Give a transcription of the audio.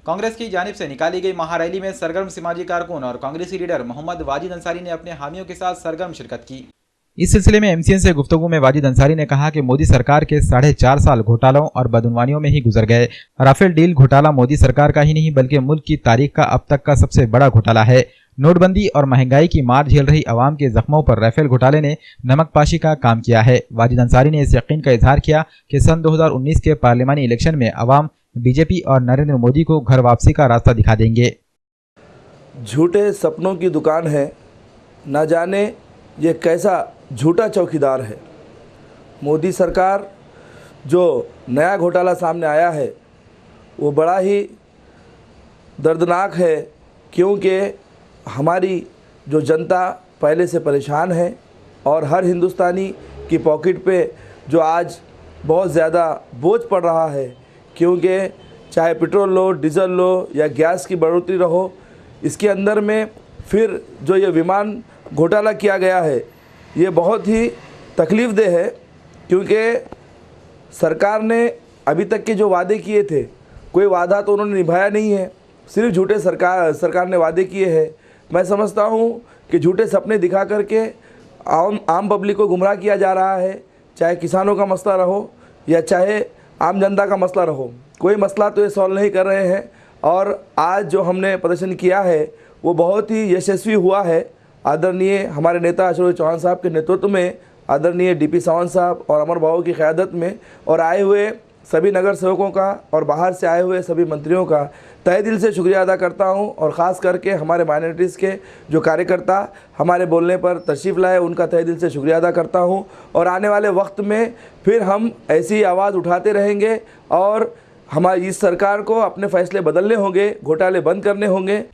कांग्रेस की जानिब से निकाली गई महारैली में सरगर्म समाजी कारकुन और कांग्रेसी लीडर मोहम्मद वाजिद अंसारी ने अपने हामियों के साथ सरगर्म शिरकत की। इस सिलसिले में एमसीएन से गुफ्तगू में वाजिद अंसारी ने कहा कि मोदी सरकार के 4.5 साल घोटालों और बदउनवानियों में ही गुजर गए। राफेल डील घोटाला मोदी सरकार का ही नहीं बल्कि मुल्क की तारीख का अब तक का सबसे बड़ा घोटाला है। नोटबंदी और महंगाई की मार झेल रही आवाम के जख्मों पर राफेल घोटाले ने नमकपाशी का काम किया है। वाजिद अंसारी ने इस यकीन का इजहार किया कि सन 2019 के पार्लिमानी इलेक्शन में अवाम बीजेपी और नरेंद्र मोदी को घर वापसी का रास्ता दिखा देंगे। झूठे सपनों की दुकान है, न जाने ये कैसा झूठा चौकीदार है। मोदी सरकार जो नया घोटाला सामने आया है वो बड़ा ही दर्दनाक है, क्योंकि हमारी जो जनता पहले से परेशान है और हर हिंदुस्तानी की पॉकेट पे जो आज बहुत ज़्यादा बोझ पड़ रहा है, क्योंकि चाहे पेट्रोल लो, डीजल लो या गैस की बढ़ोतरी रहो, इसके अंदर में फिर जो ये विमान घोटाला किया गया है ये बहुत ही तकलीफ़देह है, क्योंकि सरकार ने अभी तक के जो वादे किए थे कोई वादा तो उन्होंने निभाया नहीं है, सिर्फ झूठे सरकार ने वादे किए हैं। मैं समझता हूँ कि झूठे सपने दिखा करके आम पब्लिक को गुमराह किया जा रहा है, चाहे किसानों का मसला रहो या चाहे आम जनता का मसला रहो, कोई मसला तो ये सॉल्व नहीं कर रहे हैं। और आज जो हमने प्रदर्शन किया है वो बहुत ही यशस्वी हुआ है। आदरणीय हमारे नेता अशोक चौहान साहब के नेतृत्व में, आदरणीय डीपी सावंत साहब और अमर बाबू की क़यादत में और आए हुए सभी नगर सेवकों का और बाहर से आए हुए सभी मंत्रियों का तहे दिल से शुक्रिया अदा करता हूं। और ख़ास करके हमारे माइनॉरिटीज़ के जो कार्यकर्ता हमारे बोलने पर तशरीफ़ लाए उनका तहे दिल से शुक्रिया अदा करता हूं। और आने वाले वक्त में फिर हम ऐसी आवाज़ उठाते रहेंगे और हमारी इस सरकार को अपने फ़ैसले बदलने होंगे, घोटाले बंद करने होंगे।